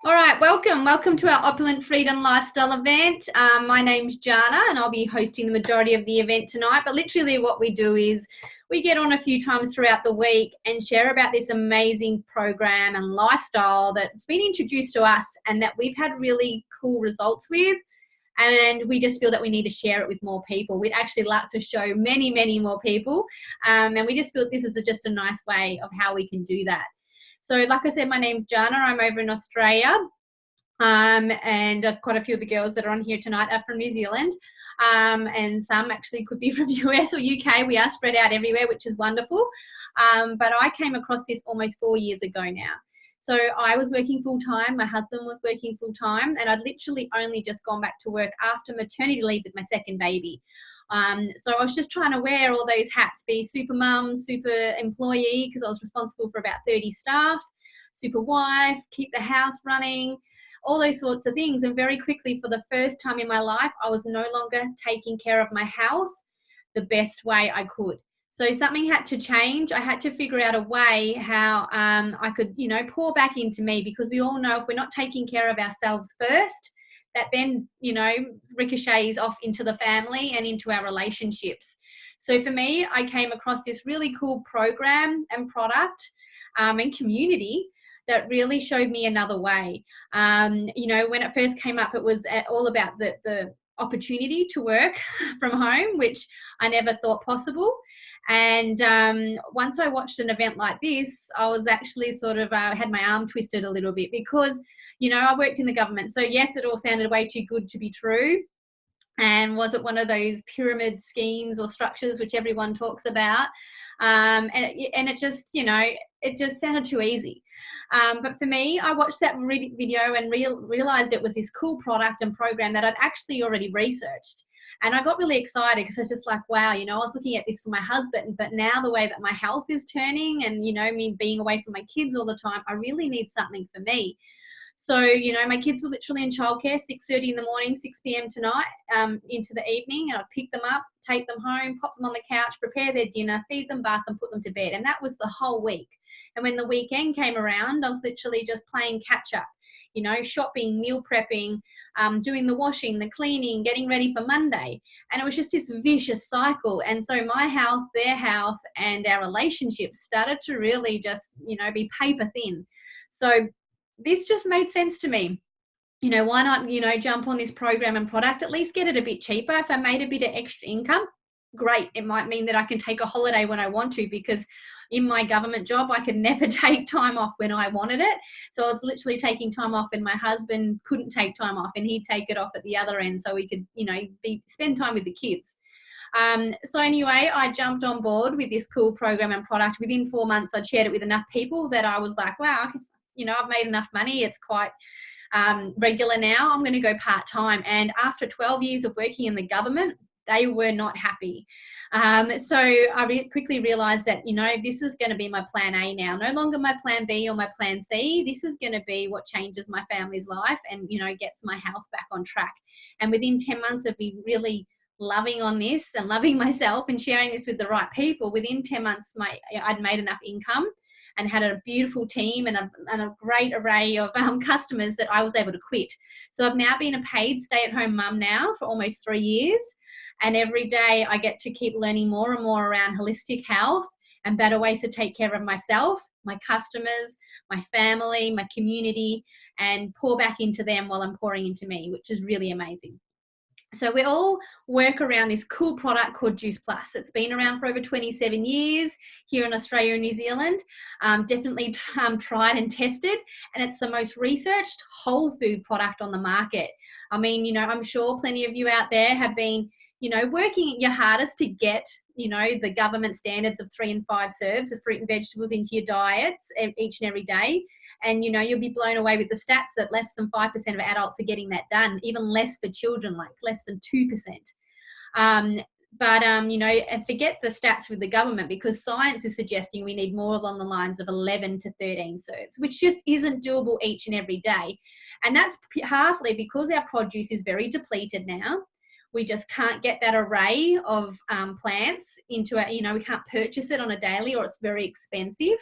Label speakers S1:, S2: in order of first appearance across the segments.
S1: All right, welcome to our Opulent Freedom Lifestyle event. My name's Jana and I'll be hosting the majority of the event tonight. But literally what we do is we get on a few times throughout the week and share about this amazing program and lifestyle that's been introduced to us and that we've had really cool results with. And we just feel that we need to share it with more people. We'd actually like to show many more people. And we just feel this is just a nice way of how we can do that. So like I said, my name's Jana. I'm over in Australia. And quite a few of the girls that are on here tonight are from New Zealand. And some actually could be from US or UK. We are spread out everywhere, which is wonderful. But I came across this almost 4 years ago now. So I was working full time. My husband was working full time. And I'd literally only just gone back to work after maternity leave with my second baby. So I was just trying to wear all those hats, be super mum, super employee, because I was responsible for about 30 staff, super wife, keep the house running, all those sorts of things. And very quickly, for the first time in my life, I was no longer taking care of my health the best way I could. So something had to change. I had to figure out a way how I could, pour back into me, because we all know if we're not taking care of ourselves first, that then, ricochets off into the family and into our relationships. So for me, I came across this really cool program and product and community that really showed me another way. When it first came up, it was all about the opportunity to work from home, which I never thought possible. And once I watched an event like this, I was actually sort of had my arm twisted a little bit, because I worked in the government. So yes, it all sounded way too good to be true. And was it one of those pyramid schemes or structures which everyone talks about? And it just, it just sounded too easy. But for me, I watched that video and realized it was this cool product and program that I'd actually already researched. And I got really excited, because I was just like, wow, I was looking at this for my husband, but now the way that my health is turning and, me being away from my kids all the time, I really need something for me. So, my kids were literally in childcare, 6:30 in the morning, 6 p.m. tonight, into the evening, and I'd pick them up, take them home, pop them on the couch, prepare their dinner, feed them, bath them, put them to bed. And that was the whole week. And when the weekend came around, I was literally just playing catch up, shopping, meal prepping, doing the washing, the cleaning, getting ready for Monday. And it was just this vicious cycle. And so my health, their health, and our relationships started to really just, be paper thin. So this just made sense to me. Why not, jump on this program and product, at least get it a bit cheaper. If I made a bit of extra income, great. It might mean that I can take a holiday when I want to, because in my government job, I could never take time off when I wanted it. So I was literally taking time off, and my husband couldn't take time off, and he'd take it off at the other end, so we could, spend time with the kids. So anyway, I jumped on board with this cool program and product. Within 4 months, I'd shared it with enough people that I was like, wow, I've made enough money. It's quite regular now. I'm going to go part-time. And after 12 years of working in the government, they were not happy. So I quickly realized that, this is going to be my plan A now. No longer my plan B or my plan C. This is going to be what changes my family's life and, gets my health back on track. And within 10 months of me really loving on this and loving myself and sharing this with the right people, within 10 months, I'd made enough income and had a beautiful team and a great array of customers that I was able to quit. So I've now been a paid stay-at-home mum now for almost 3 years. And every day I get to keep learning more and more around holistic health and better ways to take care of myself, my customers, my family, my community, and pour back into them while I'm pouring into me, which is really amazing. So we all work around this cool product called Juice Plus. It's been around for over 27 years here in Australia and New Zealand. Definitely tried and tested, and it's the most researched whole food product on the market. I mean, I'm sure plenty of you out there have been, working your hardest to get, the government standards of 3 and 5 serves of fruit and vegetables into your diets each and every day. And, you'll be blown away with the stats that less than 5% of adults are getting that done, even less for children, like less than 2%. And forget the stats with the government, because science is suggesting we need more along the lines of 11 to 13 serves, which just isn't doable each and every day. And that's partly because our produce is very depleted now. We just can't get that array of plants into it. We can't purchase it on a daily, or it's very expensive.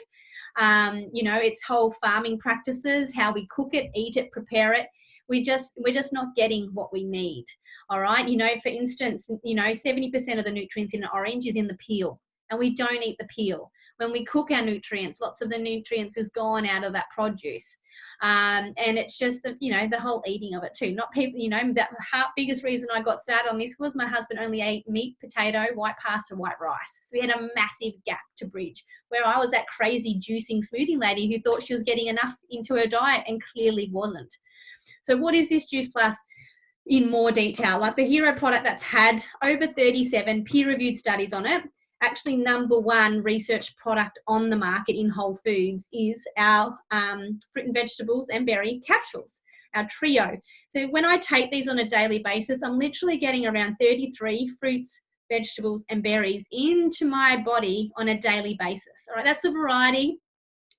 S1: It's whole farming practices, how we cook it, eat it, prepare it. We're just not getting what we need. All right. For instance, 70% of the nutrients in an orange is in the peel, and we don't eat the peel. When we cook our nutrients, lots of the nutrients is gone out of that produce. And it's just the whole eating of it too. Not people, that biggest reason I got started on this was my husband only ate meat, potato, white pasta, white rice. So we had a massive gap to bridge, where I was that crazy juicing smoothie lady who thought she was getting enough into her diet and clearly wasn't. So what is this Juice Plus in more detail? Like the hero product that's had over 37 peer-reviewed studies on it. Actually, number one research product on the market in Whole Foods is our fruit and vegetables and berry capsules, our trio. So when I take these on a daily basis, I'm literally getting around 33 fruits, vegetables, and berries into my body on a daily basis. All right, that's a variety.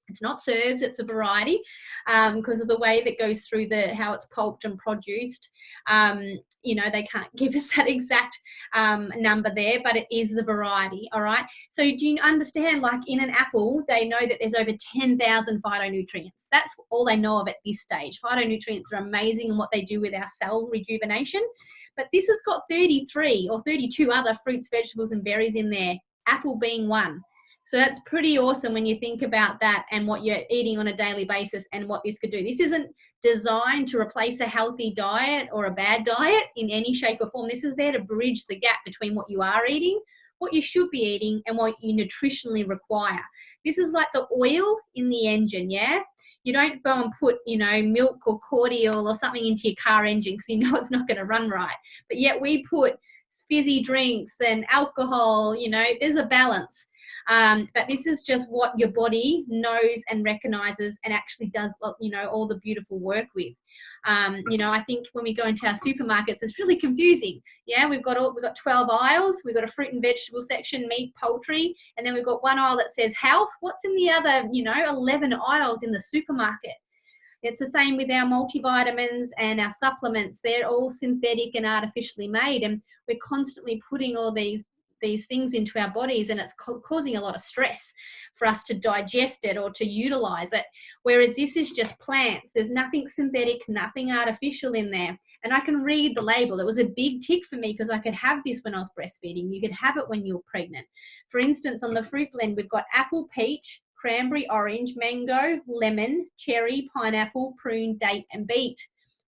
S1: It's not serves, it's a variety because of the way that goes through how it's pulped and produced. They can't give us that exact number there, but it is the variety, all right? So do you understand, like in an apple, they know that there's over 10,000 phytonutrients. That's all they know of at this stage. Phytonutrients are amazing in what they do with our cell rejuvenation, but this has got 33 or 32 other fruits, vegetables, and berries in there, apple being one. So that's pretty awesome when you think about that and what you're eating on a daily basis and what this could do. This isn't designed to replace a healthy diet or a bad diet in any shape or form. This is there to bridge the gap between what you are eating, what you should be eating, and what you nutritionally require. This is like the oil in the engine, yeah? You don't go and put, milk or cordial or something into your car engine because you know it's not going to run right. But yet we put fizzy drinks and alcohol, there's a balance. But this is just what your body knows and recognizes and actually does, all the beautiful work with. I think when we go into our supermarkets, it's really confusing. Yeah, we've got 12 aisles. We've got a fruit and vegetable section, meat, poultry, and then we've got one aisle that says health. What's in the other, 11 aisles in the supermarket? It's the same with our multivitamins and our supplements. They're all synthetic and artificially made, and we're constantly putting all these things into our bodies, and it's causing a lot of stress for us to digest it or to utilize it. Whereas this is just plants. There's nothing synthetic, nothing artificial in there. And I can read the label. It was a big tick for me because I could have this when I was breastfeeding. You could have it when you're pregnant. For instance, on the fruit blend, we've got apple, peach, cranberry, orange, mango, lemon, cherry, pineapple, prune, date, and beet.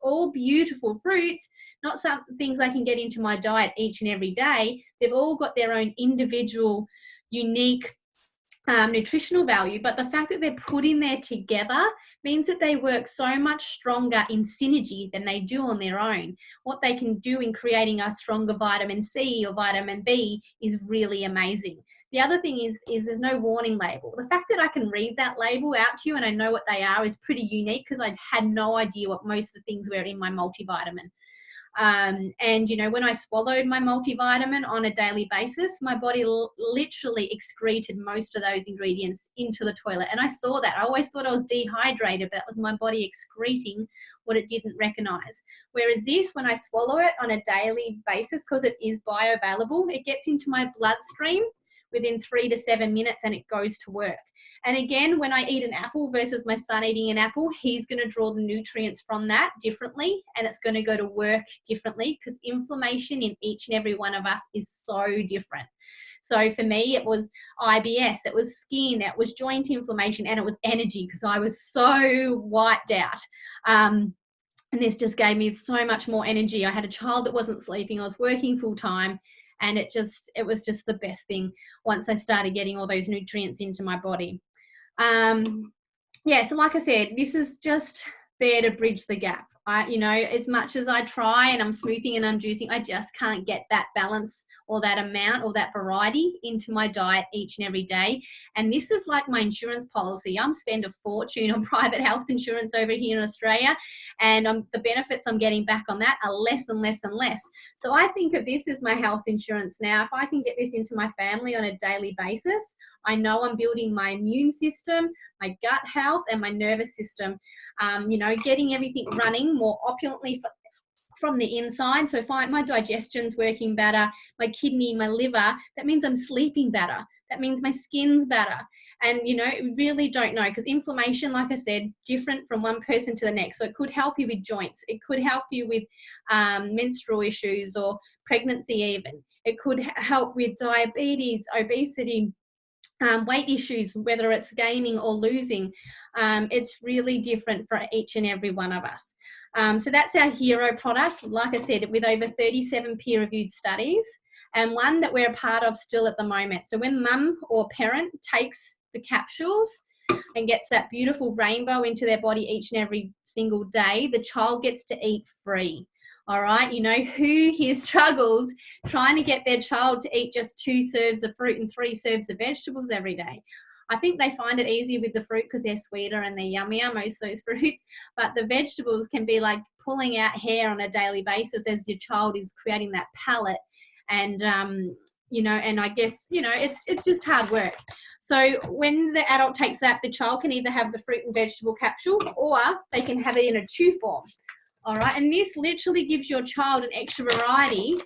S1: All beautiful fruits, not some things I can get into my diet each and every day. They've all got their own individual, unique nutritional value, but the fact that they're put in there together means that they work so much stronger in synergy than they do on their own. What they can do in creating a stronger vitamin C or vitamin B is really amazing. The other thing is there's no warning label. The fact that I can read that label out to you and I know what they are is pretty unique because I had no idea what most of the things were in my multivitamin. When I swallowed my multivitamin on a daily basis, my body literally excreted most of those ingredients into the toilet. And I saw that. I always thought I was dehydrated, but that was my body excreting what it didn't recognize. Whereas this, when I swallow it on a daily basis, because it is bioavailable, it gets into my bloodstream within 3 to 7 minutes and it goes to work. And again, when I eat an apple versus my son eating an apple, he's going to draw the nutrients from that differently, and it's going to go to work differently because inflammation in each and every one of us is so different. So for me, it was IBS, it was skin, it was joint inflammation, and it was energy because I was so wiped out. And this just gave me so much more energy. I had a child that wasn't sleeping. I was working full time. And it was just the best thing once I started getting all those nutrients into my body. So like I said, this is just there to bridge the gap. As much as I try and I'm smoothing and I'm juicing, I just can't get that balance or that amount or that variety into my diet each and every day. And this is like my insurance policy. I'm spending a fortune on private health insurance over here in Australia, and the benefits I'm getting back on that are less and less and less. So I think of this as my health insurance now. If I can get this into my family on a daily basis, I know I'm building my immune system, my gut health, and my nervous system, getting everything running more opulently from the inside. So if my digestion's working better, my kidney, my liver, that means I'm sleeping better. That means my skin's better. And, you know, we really don't know, because inflammation, like I said, different from one person to the next. So it could help you with joints. It could help you with menstrual issues or pregnancy even. It could help with diabetes, obesity, weight issues, whether it's gaining or losing. It's really different for each and every one of us. So that's our hero product, like I said, with over 37 peer-reviewed studies, and one that we're a part of still at the moment. So when mum or parent takes the capsules and gets that beautiful rainbow into their body each and every single day, the child gets to eat free. All right, you know, who here struggles trying to get their child to eat just 2 serves of fruit and 3 serves of vegetables every day? I think they find it easier with the fruit because they're sweeter and they're yummier, most of those fruits, but the vegetables can be like pulling out hair on a daily basis as your child is creating that palate. And you know, and I guess, you know, it's just hard work. So when the adult takes that, the child can either have the fruit and vegetable capsule, or they can have it in a chew form. All right, and this literally gives your child an extra variety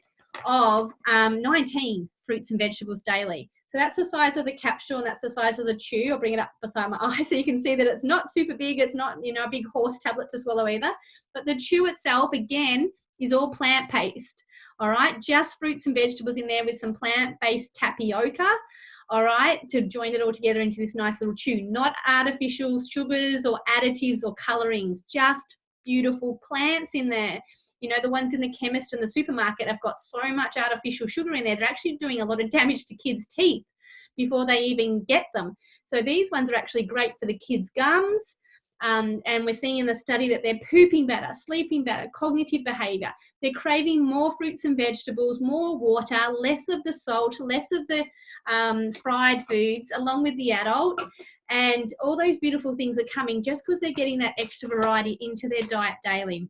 S1: of 19 fruits and vegetables daily. So that's the size of the capsule, and that's the size of the chew. I'll bring it up beside my eye so you can see that it's not super big. It's not, you know, a big horse tablet to swallow either. But the chew itself, again, is all plant-based. All right, just fruits and vegetables in there with some plant-based tapioca, all right, to join it all together into this nice little chew. Not artificial sugars or additives or colorings, just beautiful plants in there. You know, the ones in the chemist and the supermarket have got so much artificial sugar in there, they're actually doing a lot of damage to kids' teeth before they even get them. So these ones are actually great for the kids' gums. And we're seeing in the study that they're pooping better, sleeping better, cognitive behavior. They're craving more fruits and vegetables, more water, less of the salt, less of the fried foods, along with the adult. And all those beautiful things are coming just because they're getting that extra variety into their diet daily.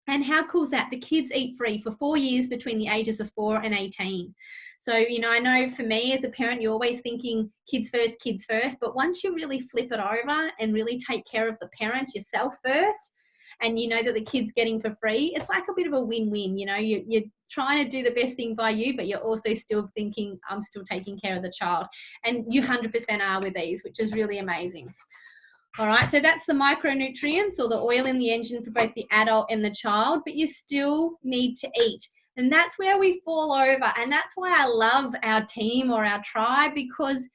S1: And how cool is that? The kids eat free for 4 years between the ages of 4 and 18. So, you know, I know for me as a parent, you're always thinking kids first. But once you really flip it over and really take care of the parent yourself first, and you know that the kid's getting for free, it's like a bit of a win-win. You know, you're trying to do the best thing by you, but you're also still thinking, I'm still taking care of the child. And you 100% are with these, which is really amazing. All right, so that's the micronutrients or the oil in the engine for both the adult and the child, but you still need to eat. And that's where we fall over. And that's why I love our team or our tribe, because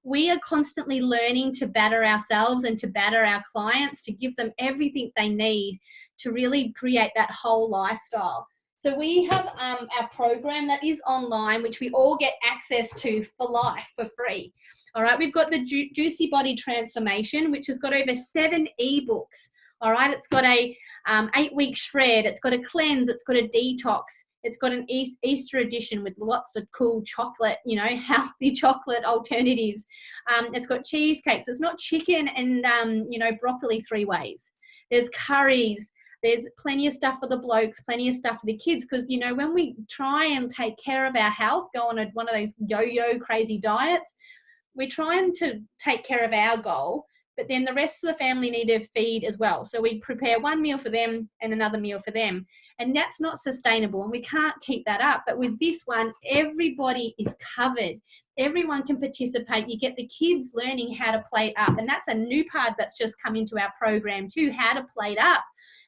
S1: we are constantly learning to better ourselves and to better our clients, to give them everything they need to really create that whole lifestyle. So we have our program that is online, which we all get access to for life, for free. All right, we've got the Juicy Body Transformation, which has got over 7 ebooks. All right, it's got a 8-week shred. It's got a cleanse. It's got a detox. It's got an Easter edition with lots of cool chocolate, you know, healthy chocolate alternatives. It's got cheesecakes. It's not chicken and, you know, broccoli 3 ways. There's curries. There's plenty of stuff for the blokes, plenty of stuff for the kids, because, you know, when we try and take care of our health, go on one of those yo-yo crazy diets, we're trying to take care of our goal, but then the rest of the family need to feed as well. So we prepare one meal for them and another meal for them. And that's not sustainable, and we can't keep that up. But with this one, everybody is covered. Everyone can participate. You get the kids learning how to plate up. And that's a new part that's just come into our program too, how to plate up,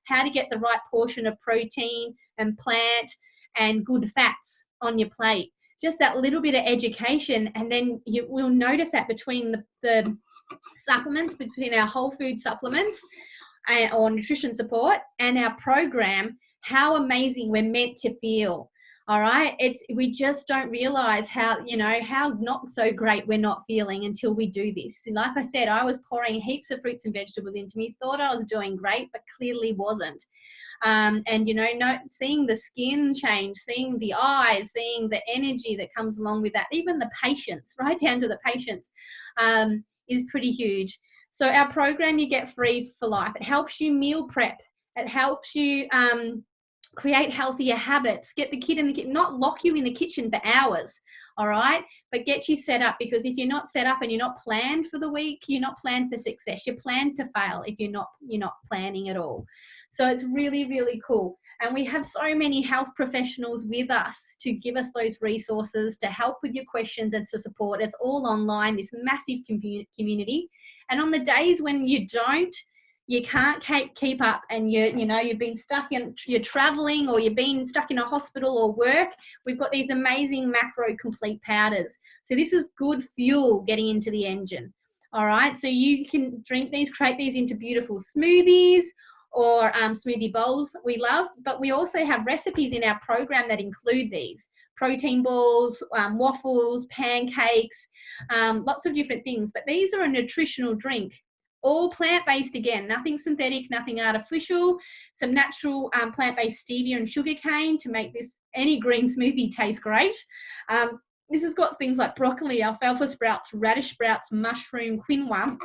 S1: how to get the right portion of protein and plant and good fats on your plate. Just that little bit of education, and then you will notice that between the supplements, between our whole food supplements or nutrition support and our program, how amazing we're meant to feel. All right, we just don't realize how, you know, how not so great we're not feeling until we do this. And like I said, I was pouring heaps of fruits and vegetables into me, thought I was doing great, but clearly wasn't. And, you know, seeing the skin change, seeing the eyes, seeing the energy that comes along with that, even the patience, right down to the patience, is pretty huge. So our program you get free for life. It helps you meal prep. It helps you create healthier habits, get the kid in the kitchen, not lock you in the kitchen for hours, all right, but get you set up, because if you're not set up and you're not planned for the week, you're not planned for success. You're planned to fail if you're not planning at all. So it's really, really cool. And we have so many health professionals with us to give us those resources, to help with your questions and to support. It's all online, this massive community. And on the days when you can't keep up, and you've been stuck in, you're traveling, or you've been stuck in a hospital or work, we've got these amazing macro complete powders. So this is good fuel getting into the engine. All right, so you can drink these, create these into beautiful smoothies or smoothie bowls. We love, but we also have recipes in our program that include these protein balls, waffles, pancakes, lots of different things. But these are a nutritional drink. All plant-based again, nothing synthetic, nothing artificial, some natural plant-based stevia and sugarcane to make this, any green smoothie, taste great. This has got things like broccoli, alfalfa sprouts, radish sprouts, mushroom, quinoa,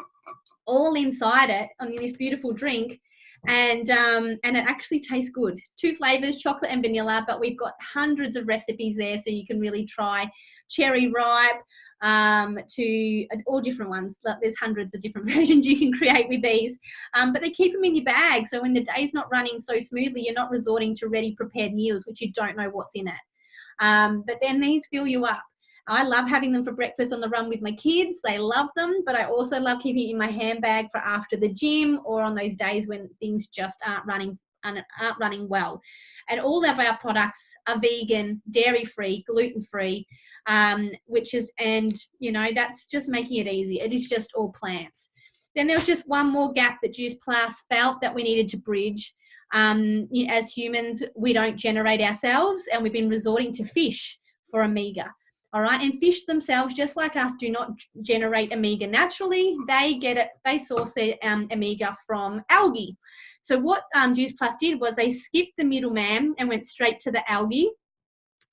S1: all inside it on this beautiful drink. And it actually tastes good. 2 flavors, chocolate and vanilla, but we've got hundreds of recipes there, so you can really try cherry ripe, to all different ones. There's hundreds of different versions you can create with these, but they keep them in your bag, so when the day's not running so smoothly, you're not resorting to ready prepared meals which you don't know what's in it. But then these fill you up. I love having them for breakfast on the run with my kids. They love them, but I also love keeping it in my handbag for after the gym or on those days when things just aren't running well. And all of our products are vegan, dairy-free, gluten-free, which is, and that's just making it easy. It is just all plants. Then there was just one more gap that Juice Plus felt that we needed to bridge. As humans, we don't generate ourselves, and we've been resorting to fish for omega. All right, and fish themselves, just like us, do not generate omega naturally. They source their omega from algae. So what Juice Plus did was they skipped the middleman and went straight to the algae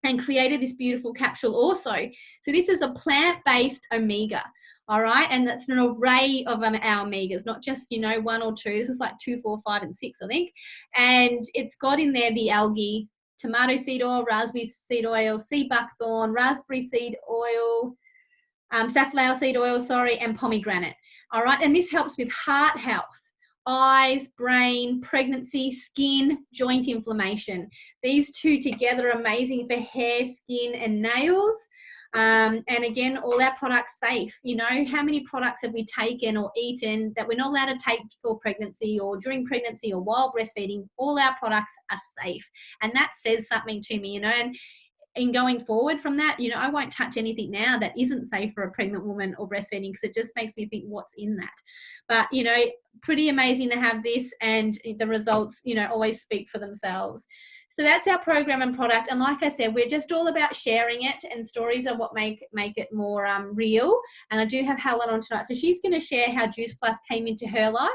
S1: and created this beautiful capsule also. So this is a plant-based omega, all right? And that's an array of our omegas, not just, 1 or 2. This is like 2, 4, 5, and 6, I think. And it's got in there the algae, tomato seed oil, raspberry seed oil, sea buckthorn, raspberry seed oil, safflower seed oil, and pomegranate. All right, and this helps with heart health, eyes, brain, pregnancy, skin, joint inflammation. These 2 together are amazing for hair, skin, and nails. And again, all our products safe. How many products have we taken or eaten that we're not allowed to take for pregnancy or during pregnancy or while breastfeeding? All our products are safe. And that says something to me, and in going forward from that, I won't touch anything now that isn't safe for a pregnant woman or breastfeeding, because it just makes me think, what's in that? But, pretty amazing to have this, and the results, always speak for themselves. So that's our program and product. And like I said, we're just all about sharing it, and stories are what make it more real. And I do have Helen on tonight. So she's going to share how Juice Plus came into her life,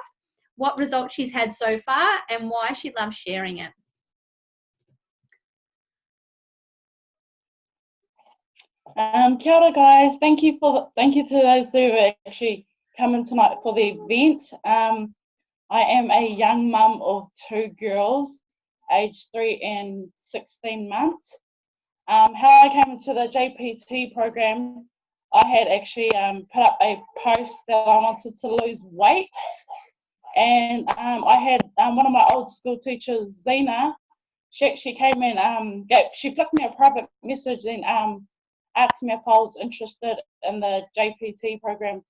S1: what results she's had so far, and why she loves sharing it.
S2: Kia ora, guys. Thank you to those who are actually coming tonight for the event. I am a young mum of 2 girls, aged 3 and 16 months. How I came into the JPT program, I had actually put up a post that I wanted to lose weight, and I had one of my old school teachers, Zena. She actually came in, she flicked me a private message and asked me if I was interested in the JPT program,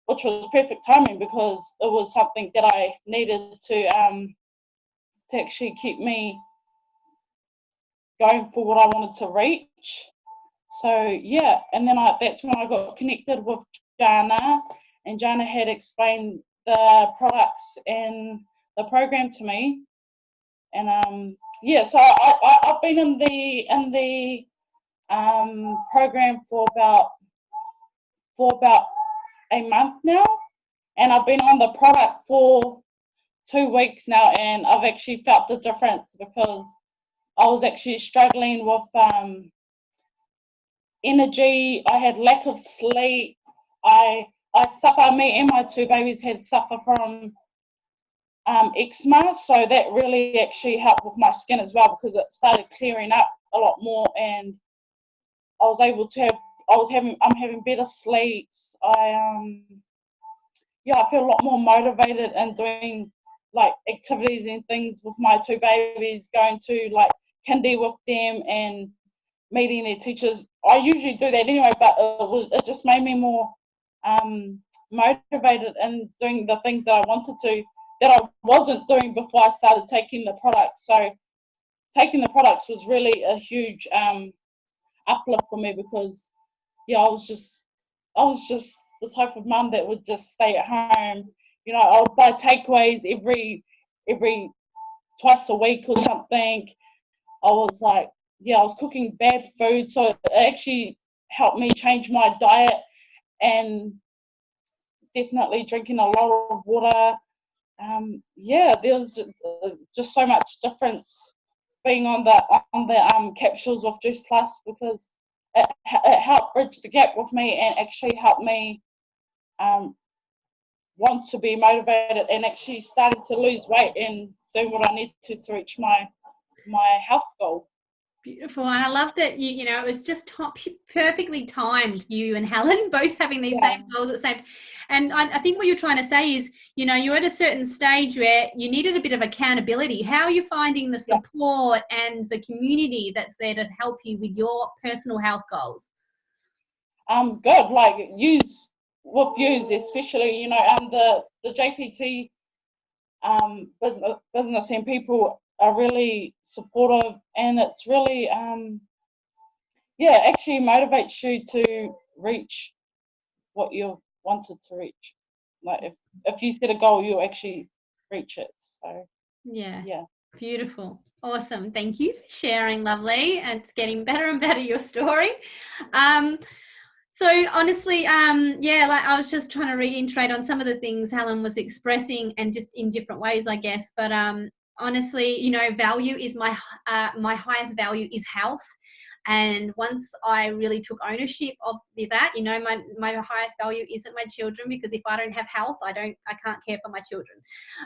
S2: which was perfect timing because it was something that I needed to actually keep me going for what I wanted to reach. So yeah, and then that's when I got connected with Jana, and Jana had explained the products and the program to me, and yeah, so I've been in the program for about a month now, and I've been on the product for 2 weeks now, and I've actually felt the difference because I was actually struggling with energy. I had lack of sleep. I suffer, me and my 2 babies had suffer from eczema, so that really actually helped with my skin as well, because it started clearing up a lot more, and I was able to I'm having better sleeps. I feel a lot more motivated and doing like activities and things with my two babies, going to like kindy with them and meeting their teachers. I usually do that anyway, but it just made me more motivated and doing the things that I wanted to, that I wasn't doing before I started taking the products. So taking the products was really a huge uplift for me, because I was just the type of mum that would just stay at home. I would buy takeaways every twice a week or something. I was like, I was cooking bad food, so it actually helped me change my diet, and definitely drinking a lot of water. There was just so much difference being on the capsules of Juice Plus, because it helped bridge the gap with me and actually helped me want to be motivated, and actually started to lose weight and do what I need to reach my health goal.
S1: Beautiful. And I love that it was just perfectly timed, you and Helen both having these same goals at the same. And I think what you're trying to say is, you're at a certain stage where you needed a bit of accountability. How are you finding the support and the community that's there to help you with your personal health goals?
S2: Good. Like with yous especially, the JPT business and people are really supportive, and it's really actually motivates you to reach what you wanted to reach. Like if you set a goal, you'll actually reach it. So
S1: yeah. Beautiful. Awesome. Thank you for sharing, lovely. And it's getting better and better, your story. So honestly, like I was just trying to reiterate on some of the things Helen was expressing, and just in different ways, I guess. But honestly, value is my highest value is health. And once I really took ownership of that, my highest value isn't my children, because if I don't have health, I can't care for my children.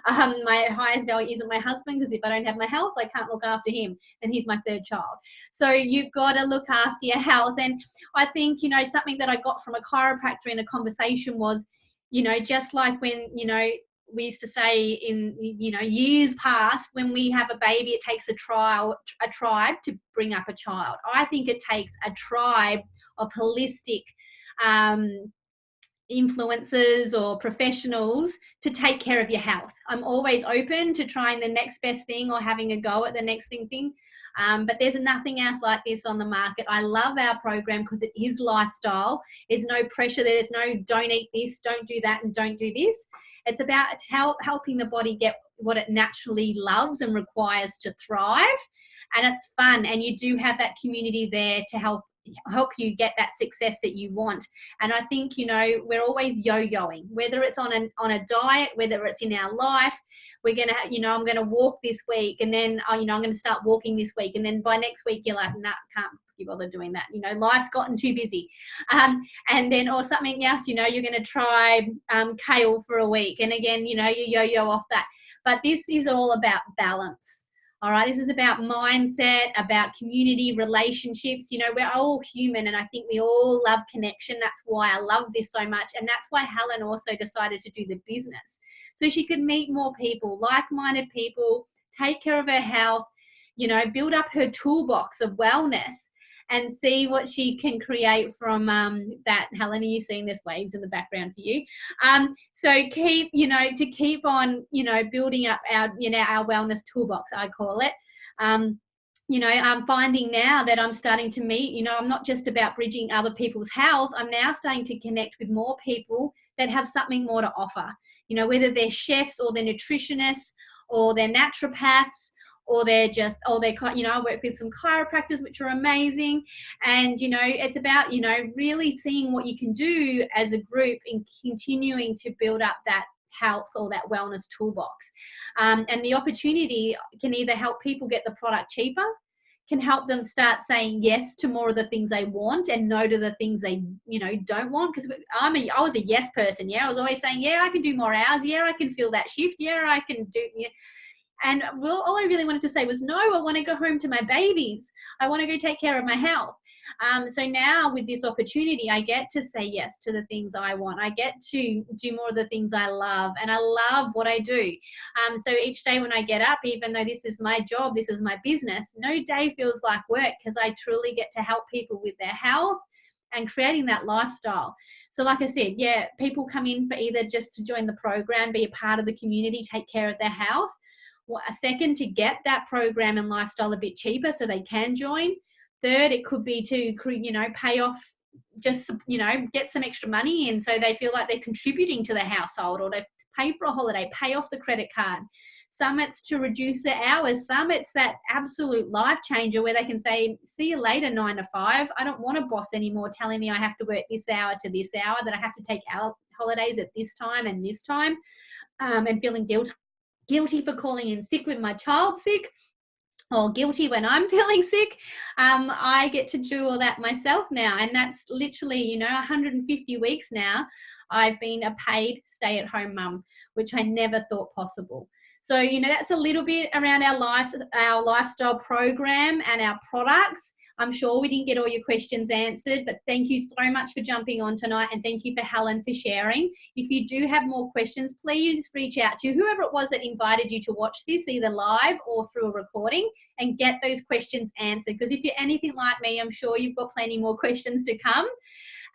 S1: My highest value isn't my husband, because if I don't have my health, I can't look after him, and he's my third child. So you've got to look after your health. And I think, something that I got from a chiropractor in a conversation was, just like when, we used to say in, years past, when we have a baby, it takes a tribe to bring up a child. I think it takes a tribe of holistic influencers or professionals to take care of your health. I'm always open to trying the next best thing or having a go at the next thing. But there's nothing else like this on the market. I love our program because it is lifestyle. There's no pressure. There's no don't eat this, don't do that, and don't do this. It's about helping the body get what it naturally loves and requires to thrive. And it's fun. And you do have that community there to help you get that success that you want. And I think, we're always yo-yoing, whether it's on a diet, whether it's in our life. We're going to, I'm going to walk this week, and then, I'm going to start walking this week. And then by next week, you're like, nah, can't be bothered doing that. Life's gotten too busy. And then, or something else, you're going to try kale for a week. And again, you yo-yo off that. But this is all about balance. All right, this is about mindset, about community, relationships. We're all human, and I think we all love connection. That's why I love this so much. And that's why Helen also decided to do the business, so she could meet more people, like-minded people, take care of her health, build up her toolbox of wellness, and see what she can create from that. Helen, are you seeing there's waves in the background for you? So keep on, building up our wellness toolbox, I call it. I'm finding now that I'm starting to meet, I'm not just about bridging other people's health. I'm now starting to connect with more people that have something more to offer, whether they're chefs or they're nutritionists or they're naturopaths, or I work with some chiropractors, which are amazing. And, it's about, really seeing what you can do as a group in continuing to build up that health or that wellness toolbox. And the opportunity can either help people get the product cheaper, can help them start saying yes to more of the things they want and no to the things they, don't want. Because I was a yes person. Yeah, I was always saying, yeah, I can do more hours. Yeah, I can fill that shift. Yeah, I can do. Yeah. And all I really wanted to say was, no, I want to go home to my babies. I want to go take care of my health. So now with this opportunity, I get to say yes to the things I want. I get to do more of the things I love, and I love what I do. So each day when I get up, even though this is my job, this is my business, no day feels like work, because I truly get to help people with their health and creating that lifestyle. So like I said, yeah, people come in for either just to join the program, be a part of the community, take care of their health. A second, to get that program and lifestyle a bit cheaper so they can join. Third, it could be to, pay off, just, get some extra money in so they feel like they're contributing to the household, or they pay for a holiday, pay off the credit card. Some it's to reduce their hours. Some it's that absolute life changer where they can say, see you later, 9 to 5. I don't want a boss anymore telling me I have to work this hour to this hour, that I have to take holidays at this time and this time, and feeling guilty for calling in sick when my child's sick, or guilty when I'm feeling sick. I get to do all that myself now. And that's literally, 150 weeks now, I've been a paid stay-at-home mum, which I never thought possible. So, that's a little bit around our lifestyle program and our products. I'm sure we didn't get all your questions answered, but thank you so much for jumping on tonight, and thank you for Helen for sharing. If you do have more questions, please reach out to whoever it was that invited you to watch this, either live or through a recording, and get those questions answered. Because if you're anything like me, I'm sure you've got plenty more questions to come,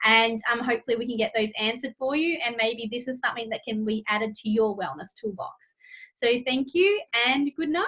S1: and hopefully we can get those answered for you, and maybe this is something that can be added to your wellness toolbox. So thank you and good night.